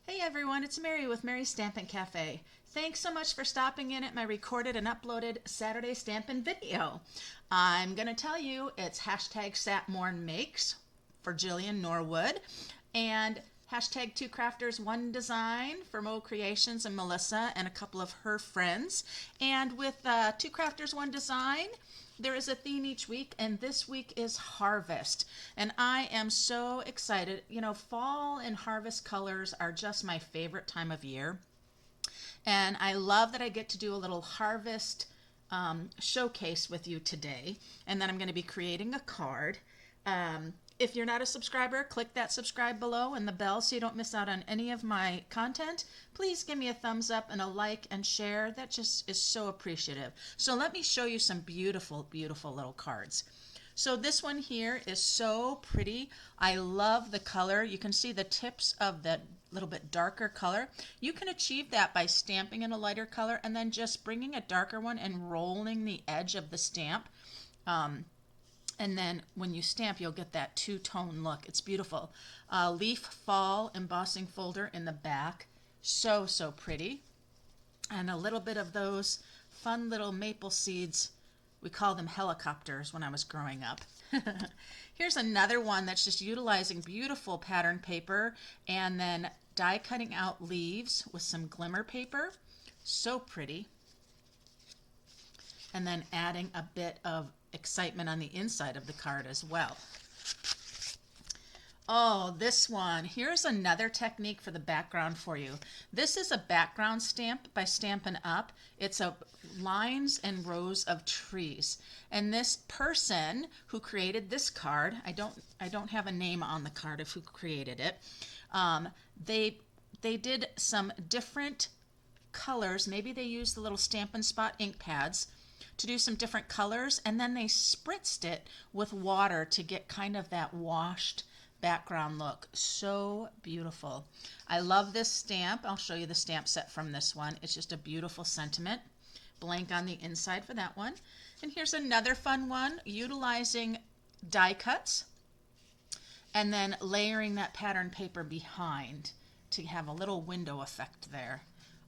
Hey everyone, it's Mary with Mary's Stampin' Cafe. Thanks so much for stopping in at my recorded and uploaded Saturday Stampin' video. I'm going to tell you it's hashtag SatMornMakes for Jillian Norwood and hashtag 2Crafters1Design for Mo Creations and Melissa and a couple of her friends. And with 2Crafters1Design, there is a theme each week, and this week is harvest. And I am so excited. You know, fall and harvest colors are just my favorite time of year. And I love that I get to do a little harvest showcase with you today. And then I'm going to be creating a card. If you're not a subscriber, click that subscribe below and the bell so you don't miss out on any of my content. Please give me a thumbs up and a like and share. That just is so appreciative. So let me show you some beautiful, beautiful little cards. So this one here is so pretty. I love the color. You can see the tips of the little bit darker color. You can achieve that by stamping in a lighter color and then just bringing a darker one and rolling the edge of the stamp. And then when you stamp, you'll get that two-tone look. It's beautiful. Leaf fall embossing folder in the back. So, so pretty. And a little bit of those fun little maple seeds. We call them helicopters when I was growing up. Here's another one that's just utilizing beautiful pattern paper and then die cutting out leaves with some glimmer paper. So pretty. And then adding a bit of excitement on the inside of the card as well. Oh, this one. Here's another technique for the background for you. This is a background stamp by Stampin' Up. It's a lines and rows of trees. And this person who created this card, I don't have a name on the card of who created it. They did some different colors. Maybe they used the little Stampin' Spot ink pads to do some different colors, and then they spritzed it with water to get kind of that washed background look. So beautiful. I love this stamp. I'll show you the stamp set from this one. It's just a beautiful sentiment. Blank on the inside for that one. And here's another fun one utilizing die cuts and then layering that pattern paper behind to have a little window effect there.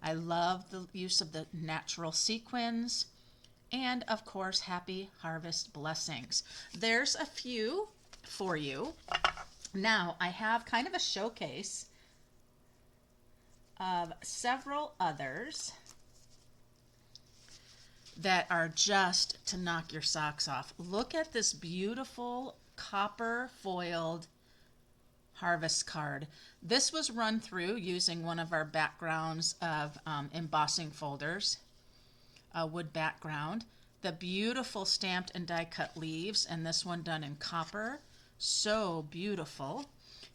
I love the use of the natural sequins. And of course, happy harvest blessings. There's a few for you. Now, I have kind of a showcase of several others that are just to knock your socks off. Look at this beautiful copper foiled harvest card. This was run through using one of our backgrounds of embossing folders. Wood background, the beautiful stamped and die cut leaves, and this one done in copper. So beautiful.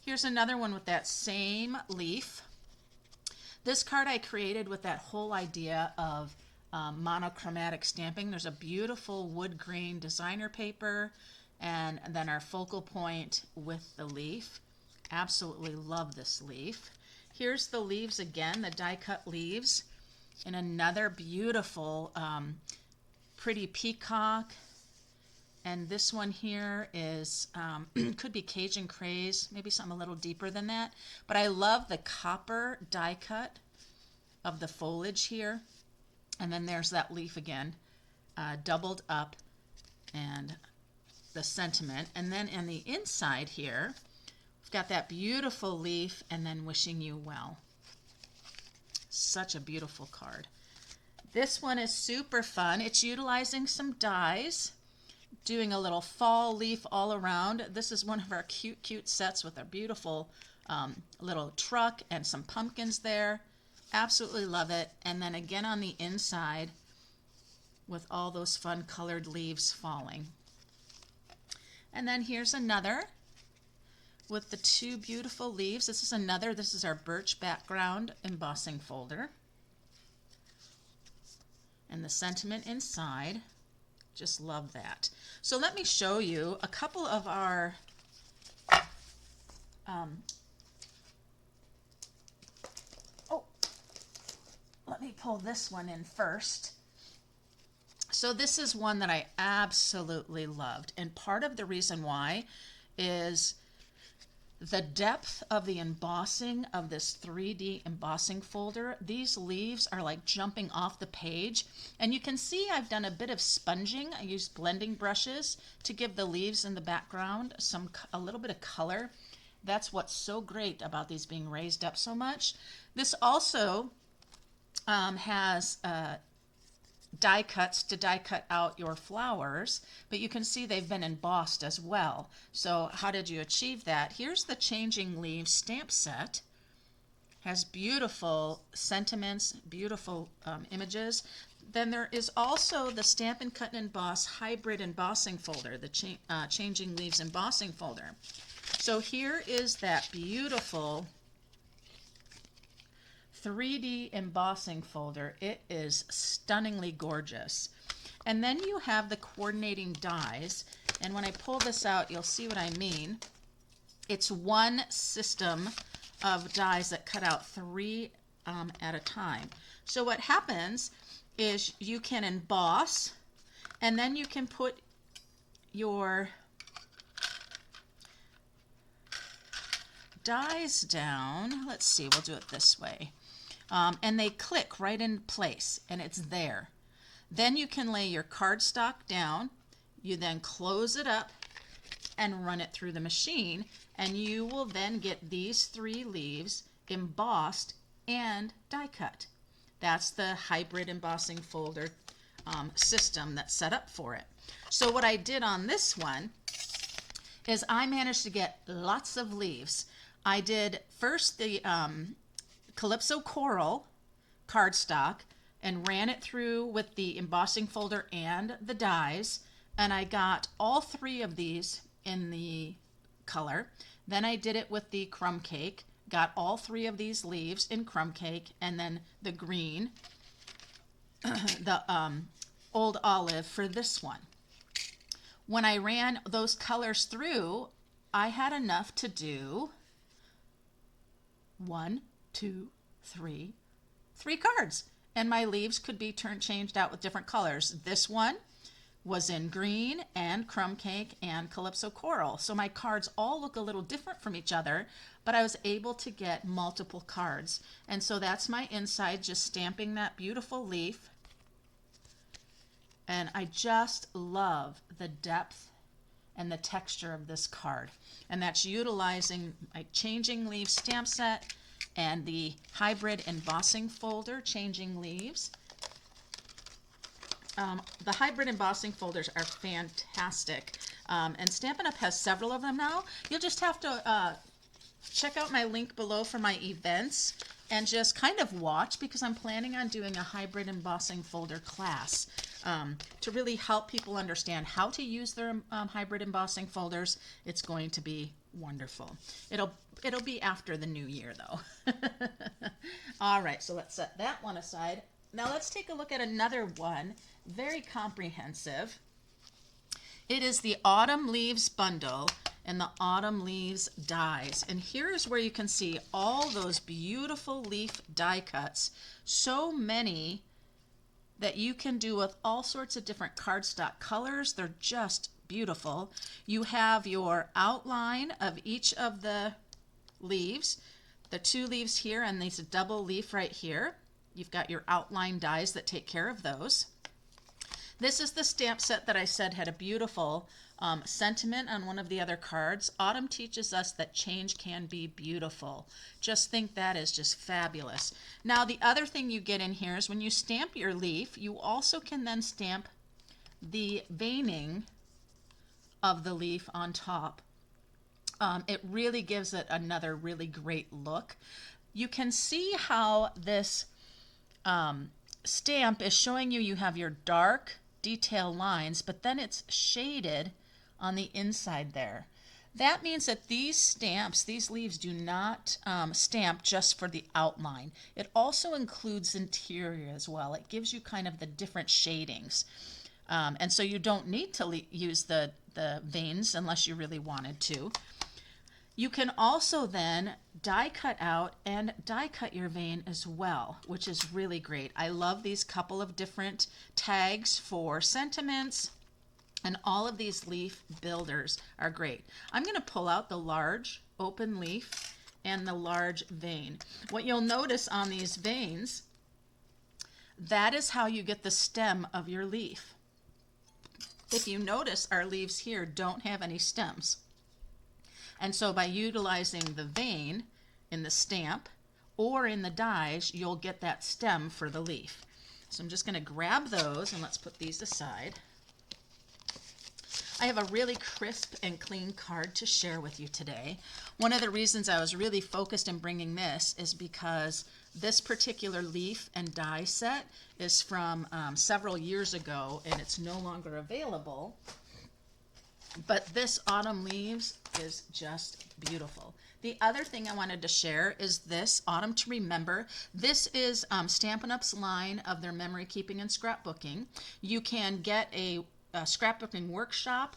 Here's another one with that same leaf. This card I created with that whole idea of monochromatic stamping. There's a beautiful wood grain designer paper and then our focal point with the leaf. Absolutely love this leaf. Here's the leaves again, the die cut leaves. And another beautiful pretty peacock, and this one here is could be Cajun Craze, maybe something a little deeper than that, but I love the copper die cut of the foliage here. And then there's that leaf again, doubled up, and the sentiment. And then in the inside here we've got that beautiful leaf and then wishing you well. Such a beautiful card. This one is super fun. It's utilizing some dies, doing a little fall leaf all around. This is one of our cute, cute sets with a beautiful little truck and some pumpkins there. Absolutely love it. And then again on the inside with all those fun colored leaves falling. And then here's another with the two beautiful leaves. This is our birch background embossing folder. And the sentiment inside, just love that. So let me show you a couple of our let me pull this one in first. So this is one that I absolutely loved, and part of the reason why is The depth of the embossing of this 3D embossing folder, these leaves are like jumping off the page. And you can see I've done a bit of sponging. I used blending brushes to give the leaves in the background a little bit of color. That's what's so great about these being raised up so much. This also has die cuts to die cut out your flowers, but you can see they've been embossed as well. So how did you achieve that? Here's the Changing Leaves stamp set. Has beautiful sentiments, beautiful images. Then there is also the Stampin' Cut and Emboss hybrid embossing folder, the Changing Leaves embossing folder. So here is that beautiful 3D embossing folder. It is stunningly gorgeous. And then you have the coordinating dies. And when I pull this out, you'll see what I mean. It's one system of dies that cut out 3 at a time. So what happens is you can emboss, and then you can put your dies down. Let's see, we'll do it this way. And they click right in place, and it's there. Then you can lay your cardstock down. You then close it up and run it through the machine, and you will then get these 3 leaves embossed and die cut. That's the hybrid embossing folder system that's set up for it. So what I did on this one is I managed to get lots of leaves. I did first the Calypso Coral cardstock and ran it through with the embossing folder and the dies, and I got all 3 of these in the color. Then I did it with the crumb cake, got all 3 of these leaves in crumb cake, and then the green, the old olive for this one. When I ran those colors through, I had enough to do 1, 2, 3 cards, and my leaves could be changed out with different colors. This one was in green and crumb cake and Calypso Coral, so my cards all look a little different from each other, but I was able to get multiple cards. And so that's my inside, just stamping that beautiful leaf. And I just love the depth and the texture of this card, and that's utilizing my Changing Leaves stamp set and the hybrid embossing folder, Changing Leaves. The hybrid embossing folders are fantastic, and Stampin' Up! Has several of them now. You'll just have to check out my link below for my events and just kind of watch, because I'm planning on doing a hybrid embossing folder class to really help people understand how to use their hybrid embossing folders. It's going to be wonderful. It'll be after the new year though. All right, so let's set that one aside. Now let's take a look at another one, very comprehensive. It is the Autumn Leaves bundle and the Autumn Leaves dies. And here is where you can see all those beautiful leaf die cuts. So many that you can do with all sorts of different cardstock colors. They're just beautiful. You have your outline of each of the leaves, the 2 leaves here and these double leaf right here. You've got your outline dies that take care of those. This is the stamp set that I said had a beautiful sentiment on one of the other cards. Autumn teaches us that change can be beautiful. Just think that is just fabulous. Now the other thing you get in here is when you stamp your leaf, you also can then stamp the veining of the leaf on top. It really gives it another really great look. You can see how this stamp is showing you have your dark detail lines, but then it's shaded on the inside there. That means that these stamps, these leaves, do not stamp just for the outline. It also includes interior as well. It gives you kind of the different shadings. And so you don't need to use the veins unless you really wanted to. You can also then die cut out and die cut your vein as well, which is really great. I love these couple of different tags for sentiments, and all of these leaf builders are great. I'm going to pull out the large open leaf and the large vein. What you'll notice on these veins, that is how you get the stem of your leaf. If you notice, our leaves here don't have any stems. And so by utilizing the vein in the stamp or in the dies, you'll get that stem for the leaf. So I'm just going to grab those and let's put these aside. I have a really crisp and clean card to share with you today. One of the reasons I was really focused in bringing this is because this particular leaf and die set is from several years ago and it's no longer available. But this Autumn Leaves is just beautiful. The other thing I wanted to share is this Autumn to Remember. This is Stampin' Up's line of their memory keeping and scrapbooking. You can get a scrapbooking workshop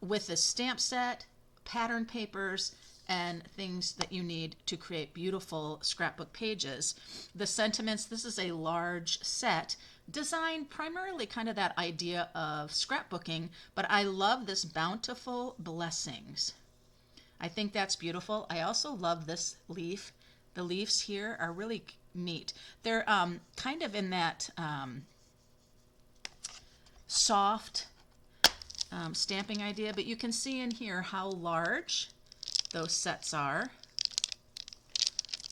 with a stamp set, pattern papers, and things that you need to create beautiful scrapbook pages. The sentiments, this is a large set designed primarily kind of that idea of scrapbooking, but I love this bountiful blessings. I think that's beautiful. I also love this leaf. The leaves here are really neat. They're kind of in that soft stamping idea, but you can see in here how large those sets are.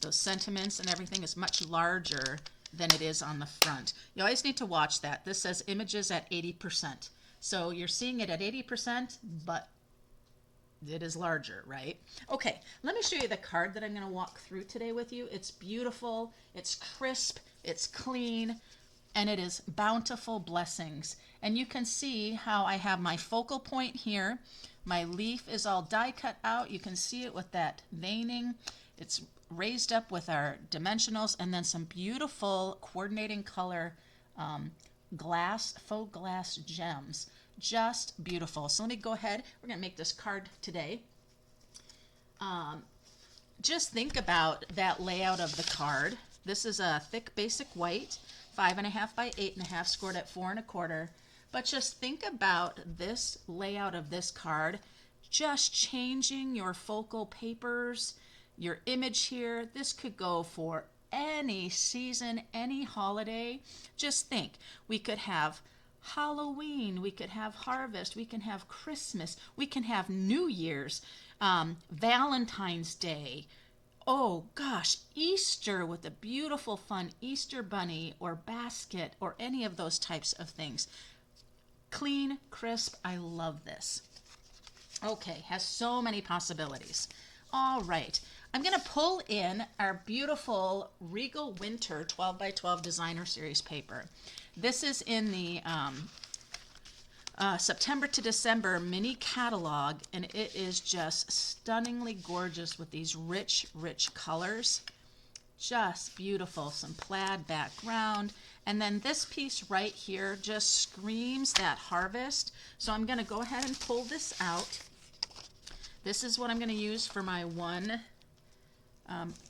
Those sentiments and everything is much larger than it is on the front. You always need to watch that. This says images at 80%. So you're seeing it at 80%, but it is larger, right? Okay, let me show you the card that I'm going to walk through today with you. It's beautiful, it's crisp, it's clean, and it is bountiful blessings. And you can see how I have my focal point here. My leaf is all die cut out. You can see it with that veining. It's raised up with our dimensionals and then some beautiful coordinating color faux glass gems. Just beautiful. So let me go ahead. We're going to make this card today. Just think about that layout of the card. This is a thick basic white, 5.5 by 8.5, scored at 4 1/4. But just think about this layout of this card, just changing your focal papers, your image here. This could go for any season, any holiday. Just think, we could have Halloween, we could have harvest, we can have Christmas, we can have New Year's, Valentine's Day, oh gosh, Easter with a beautiful fun Easter bunny or basket or any of those types of things. Clean, crisp, I love this. Okay, has so many possibilities. All right, I'm going to pull in our beautiful Regal Winter 12 by 12 Designer Series paper. This is in the September to December mini catalog, and it is just stunningly gorgeous with these rich, rich colors. Just beautiful. Some plaid background. And then this piece right here just screams that harvest. So I'm going to go ahead and pull this out. This is what I'm going to use for my one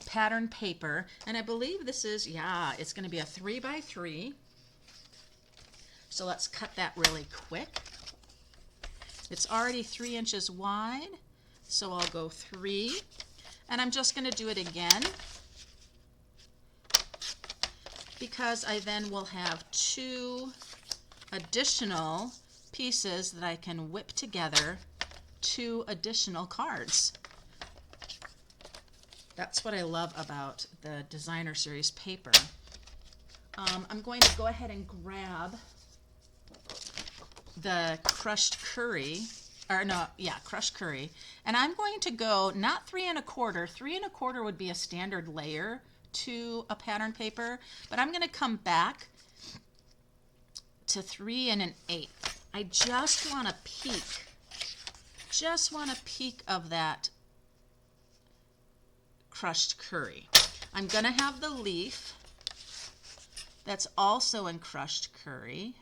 pattern paper. And I believe this is, yeah, it's going to be a 3 by 3. So let's cut that really quick. It's already 3 inches wide, so I'll go 3. And I'm just going to do it again because I then will have 2 additional pieces that I can whip together, 2 additional cards. That's what I love about the Designer Series paper. I'm going to go ahead and grab the crushed curry, crushed curry, and I'm going to go not 3 1/4. 3 1/4 would be a standard layer to a pattern paper, but I'm going to come back to 3 1/8. I just want a peek of that crushed curry. I'm going to have the leaf that's also in crushed curry.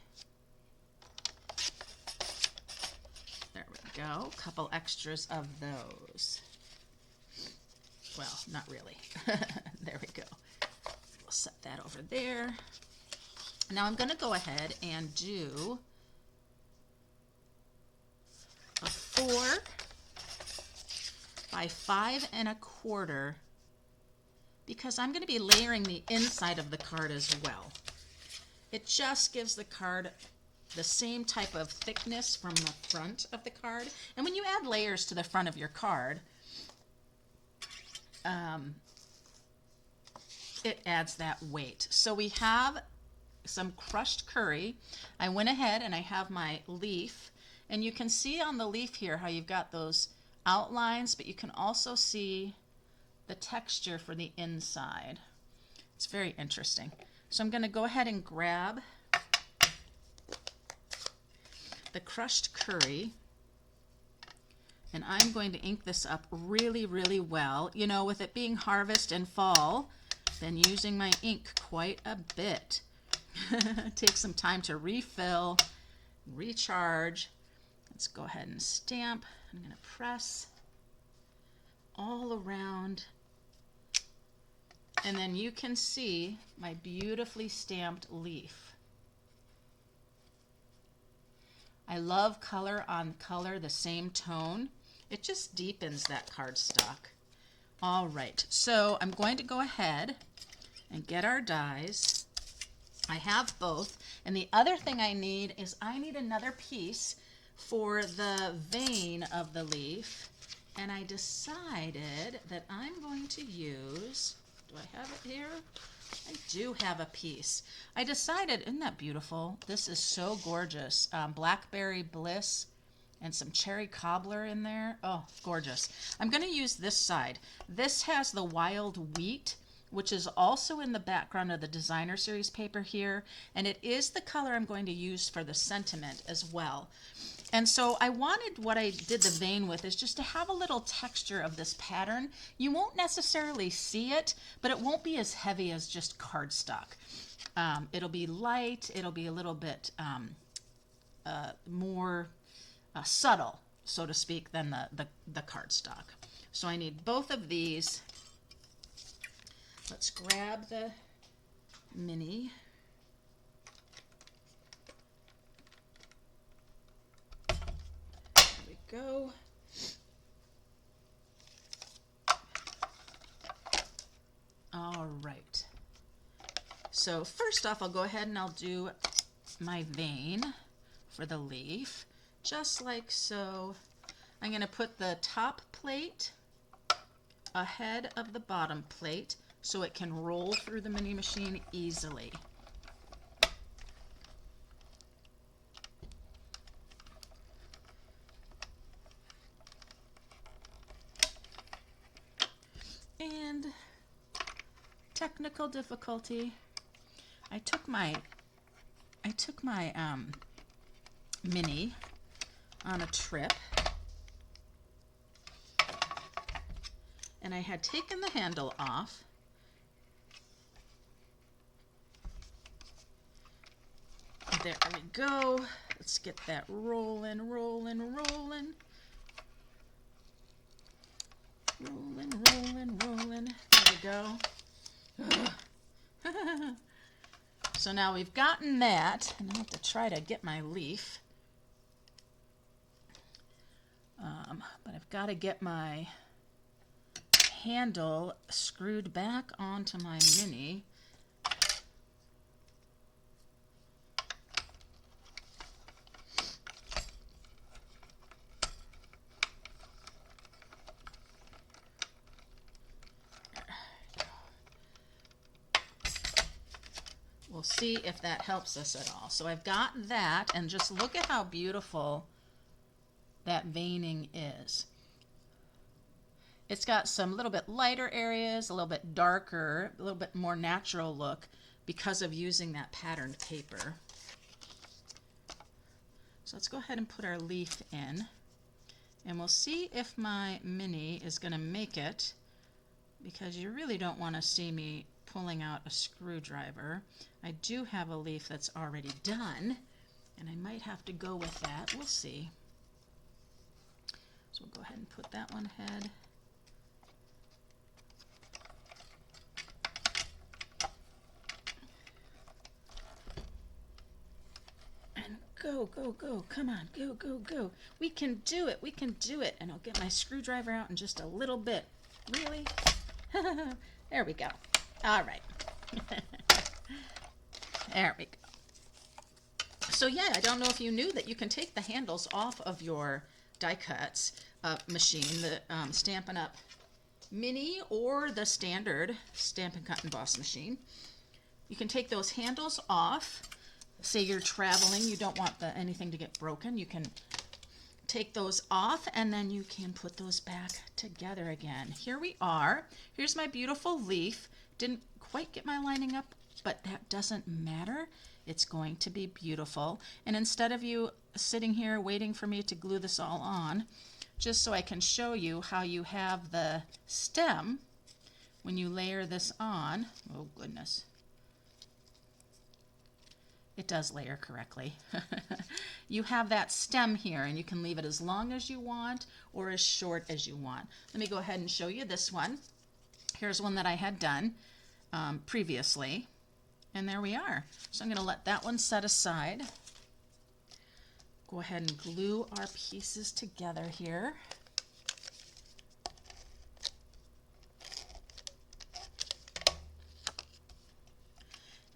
There we go. A couple extras of those. Well, not really. There we go. We'll set that over there. Now I'm going to go ahead and do a by 5¼ because I'm going to be layering the inside of the card as well. It just gives the card the same type of thickness from the front of the card. And when you add layers to the front of your card, it adds that weight. So we have some crushed curry. I went ahead and I have my leaf, and you can see on the leaf here how you've got those outlines, but you can also see the texture for the inside. It's very interesting. So I'm going to go ahead and grab the crushed curry, and I'm going to ink this up really, really well. You know, with it being harvest and fall, been using my ink quite a bit. Take some time to refill, recharge. Let's go ahead and stamp. I'm going to press all around, and then you can see my beautifully stamped leaf. I love color on color, the same tone. It just deepens that cardstock. All right, so I'm going to go ahead and get our dies. I have both, and the other thing I need is I need another piece for the vein of the leaf, and I decided that I'm going to use, do I have it here? I do have a piece. I decided, isn't that beautiful? This is so gorgeous. Blackberry Bliss and some cherry cobbler in there. Oh, gorgeous. I'm going to use this side. This has the wild wheat, which is also in the background of the designer series paper here, and it is the color I'm going to use for the sentiment as well. And so I wanted, what I did the vein with is just to have a little texture of this pattern. You won't necessarily see it, but it won't be as heavy as just cardstock. It'll be light, it'll be a little bit more subtle, so to speak, than the cardstock. So I need both of these. Let's grab the mini. There we go. All right. So first off, I'll go ahead and I'll do my vein for the leaf, just like so. I'm going to put the top plate ahead of the bottom plate so it can roll through the mini machine easily. And technical difficulty, I took my mini on a trip, and I had taken the handle off. There we go. Let's get that rolling, rolling, rolling. Rolling, rolling, rolling. There we go. So now we've gotten that, and I have to try to get my leaf. But I've got to get my handle screwed back onto my mini. We'll see if that helps us at all. So I've got that, and just look at how beautiful that veining is. It's got some little bit lighter areas, a little bit darker, a little bit more natural look because of using that patterned paper. So let's go ahead and put our leaf in, and we'll see if my mini is going to make it, because you really don't want to see me pulling out a screwdriver. I do have a leaf that's already done, and I might have to go with that. We'll see. So we'll go ahead and put that one ahead. And go, go, go. Come on, go, go, go. We can do it. We can do it. And I'll get my screwdriver out in just a little bit. Really? There we go. All right. There we go. So yeah, I don't know if you knew that you can take the handles off of your die cuts machine, the Stampin' Up! Mini or the standard Stampin' Cut and Boss machine. You can take those handles off. Say you're traveling, you don't want anything to get broken. You can take those off and then you can put those back together again. Here we are. Here's my beautiful leaf. Didn't quite get my lining up, but that doesn't matter. It's going to be beautiful. And instead of you sitting here waiting for me to glue this all on, just so I can show you how you have the stem when you layer this on. Oh goodness. It does layer correctly. You have that stem here and you can leave it as long as you want or as short as you want. Let me go ahead and show you this one. Here's one that I had done previously. And there we are. So I'm going to let that one set aside. Go ahead and glue our pieces together here.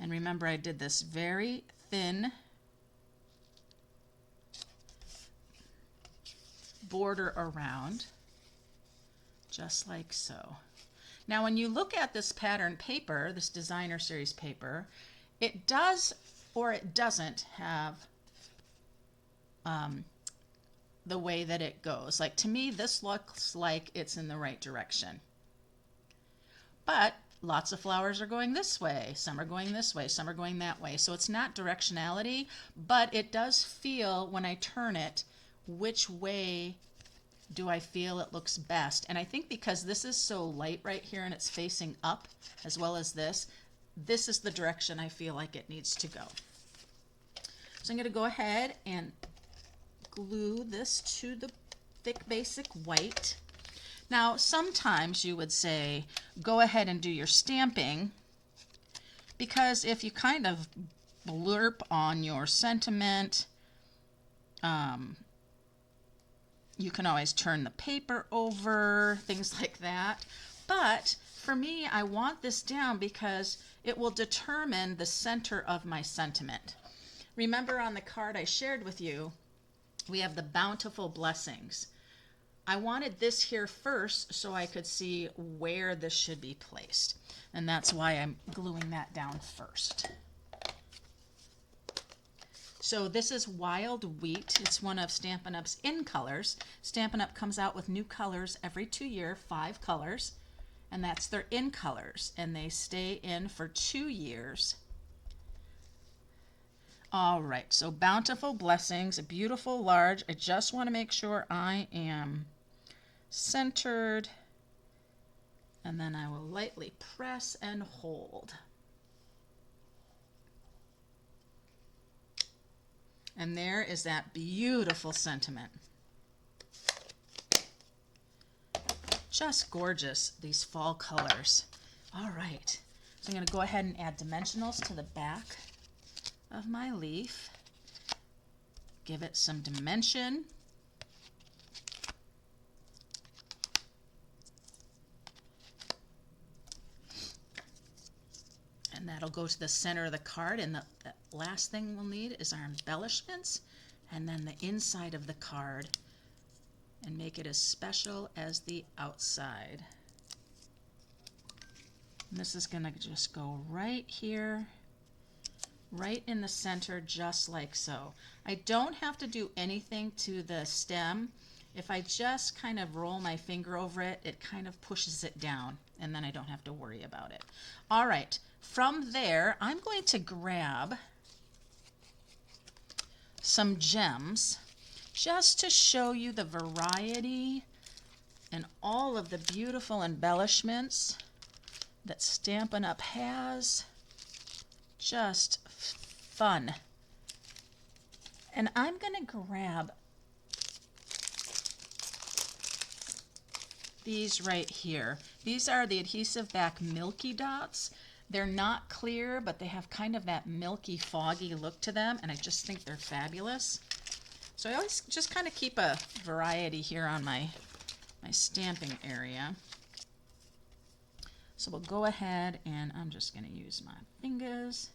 And remember, I did this very thin border around, just like so. Now when you look at this pattern paper, this designer series paper, it does or it doesn't have the way that it goes. Like to me, this looks like it's in the right direction. But lots of flowers are going this way, some are going this way, some are going that way. So it's not directionality, but it does feel when I turn it, which way do I feel it looks best. And I think because this is so light right here and it's facing up as well as this is the direction I feel like it needs to go. So I'm going to go ahead and glue this to the thick basic white. Now sometimes you would say go ahead and do your stamping, because if you kind of blurb on your sentiment, you can always turn the paper over, things like that. But for me, I want this down because it will determine the center of my sentiment. Remember on the card I shared with you, we have the bountiful blessings. I wanted this here first so I could see where this should be placed. And that's why I'm gluing that down first. So this is Wild Wheat. It's one of Stampin' Up's in colors. Stampin' Up comes out with new colors every 2 years, 5 colors. And that's their in colors. And they stay in for 2 years. All right, so Bountiful Blessings, a beautiful large. I just want to make sure I am centered. And then I will lightly press and hold. And there is that beautiful sentiment. Just gorgeous, these fall colors. All right, so I'm going to go ahead and add dimensionals to the back of my leaf. Give it some dimension. And that'll go to the center of the card. And the last thing we'll need is our embellishments and then the inside of the card, and make it as special as the outside. And this is going to just go right here, right in the center, just like so. I don't have to do anything to the stem. If I just kind of roll my finger over it, it kind of pushes it down, and then I don't have to worry about it. All right, from there, I'm going to grab some gems just to show you the variety and all of the beautiful embellishments that Stampin' Up has. Just fun. And I'm going to grab these right here. These are the adhesive back Milky Dots. They're not clear, but they have kind of that milky, foggy look to them, and I just think they're fabulous. So I always just kind of keep a variety here on my stamping area. So we'll go ahead and I'm just going to use my fingers.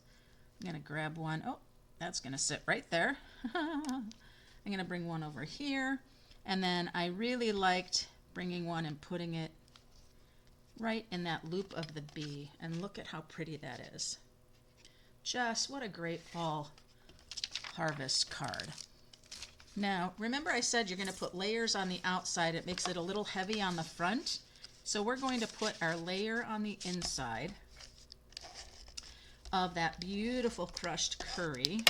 I'm going to grab one. Oh, that's going to sit right there. I'm going to bring one over here. And then I really liked bringing one and putting it right in that loop of the bee. And look at how pretty that is. Just what a great fall harvest card. Now, remember I said you're going to put layers on the outside. It makes it a little heavy on the front. So we're going to put our layer on the inside of that beautiful crushed curry.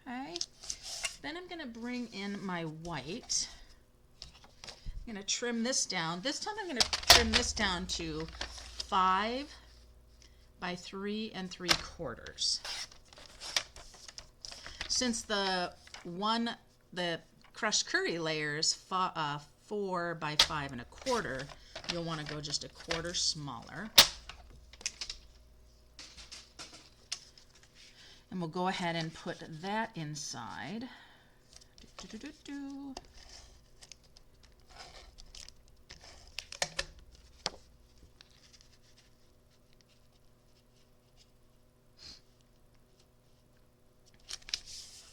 Okay. Then I'm going to bring in my white. I'm going to trim this down. This time I'm going to trim this down to 5 by 3 3/4. Since the crushed curry layers 4 by 5 1/4, you'll want to go just a quarter smaller. And we'll go ahead and put that inside.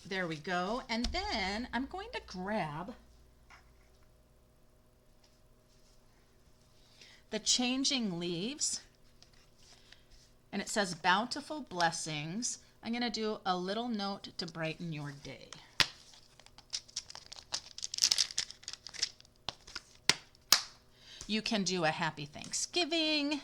There we go. And then I'm going to grab the changing leaves, and it says bountiful blessings. I'm going to do a little note to brighten your day. You can do a happy Thanksgiving.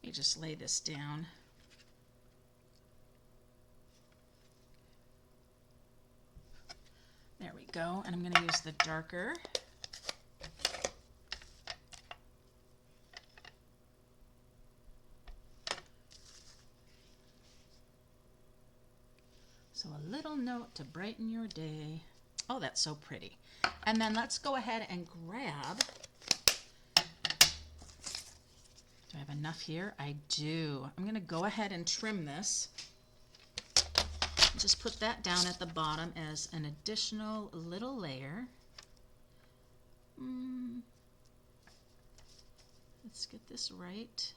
Let me just lay this down. There we go, and I'm going to use the darker. So a little note to brighten your day. Oh, that's so pretty. And then let's go ahead and grab. Do I have enough here? I do. I'm going to go ahead and trim this. Just put that down at the bottom as an additional little layer. Let's get this right.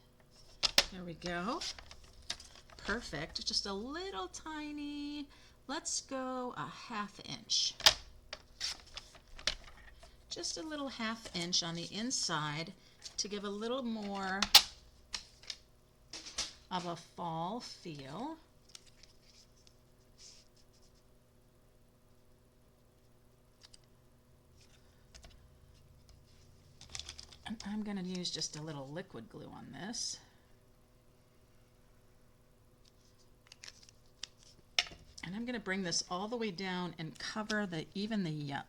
There we go. Perfect. Just a little tiny, let's go a 1/2 inch. Just a little 1/2 inch on the inside to give a little more of a fall feel. And I'm going to use just a little liquid glue on this. And I'm going to bring this all the way down and cover even the yellow.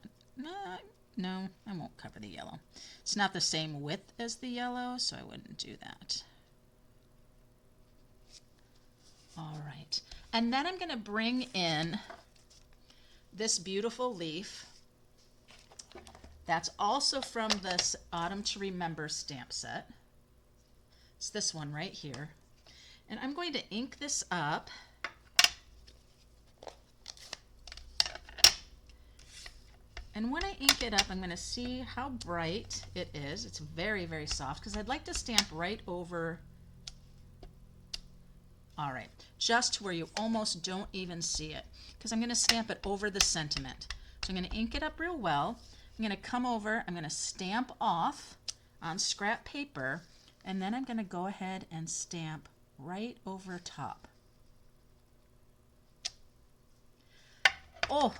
No, I won't cover the yellow. It's not the same width as the yellow, so I wouldn't do that. All right. And then I'm going to bring in this beautiful leaf. That's also from this Autumn to Remember stamp set. It's this one right here. And I'm going to ink this up. And when I ink it up, I'm going to see how bright it is. It's very, very soft because I'd like to stamp right over. All right, just where you almost don't even see it, because I'm going to stamp it over the sentiment. So I'm going to ink it up real well. I'm going to come over, I'm going to stamp off on scrap paper, and then I'm going to go ahead and stamp right over top. Oh,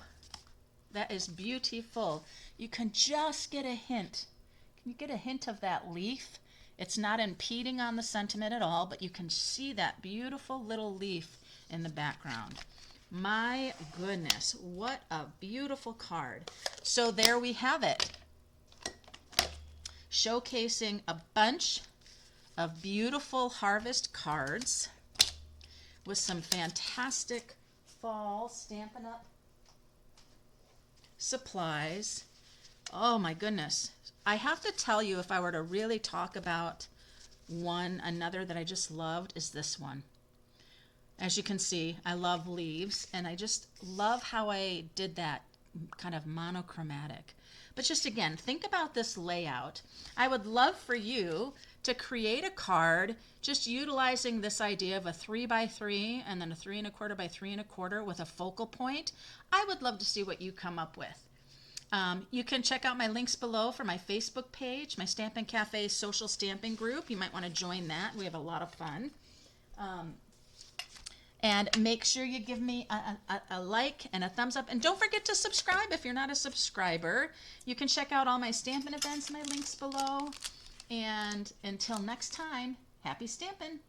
that is beautiful. You can just get a hint. Can you get a hint of that leaf? It's not impeding on the sentiment at all, but you can see that beautiful little leaf in the background. My goodness, what a beautiful card. So there we have it. Showcasing a bunch of beautiful harvest cards. with some fantastic fall Stampin' Up! Supplies. Oh my goodness. I have to tell you, if I were to really talk about another that I just loved is this one. As you can see, I love leaves, and I just love how I did that kind of monochromatic. But just again, think about this layout. I would love for you to create a card just utilizing this idea of a 3x3 and then a 3 1/4 by 3 1/4 with a focal point. I would love to see what you come up with. You can check out my links below for my Facebook page, my Stampin' Cafe social stamping group. You might want to join that. We have a lot of fun. And make sure you give me a like and a thumbs up. And don't forget to subscribe if you're not a subscriber. You can check out all my Stampin' events, my links below. And until next time, happy stampin'!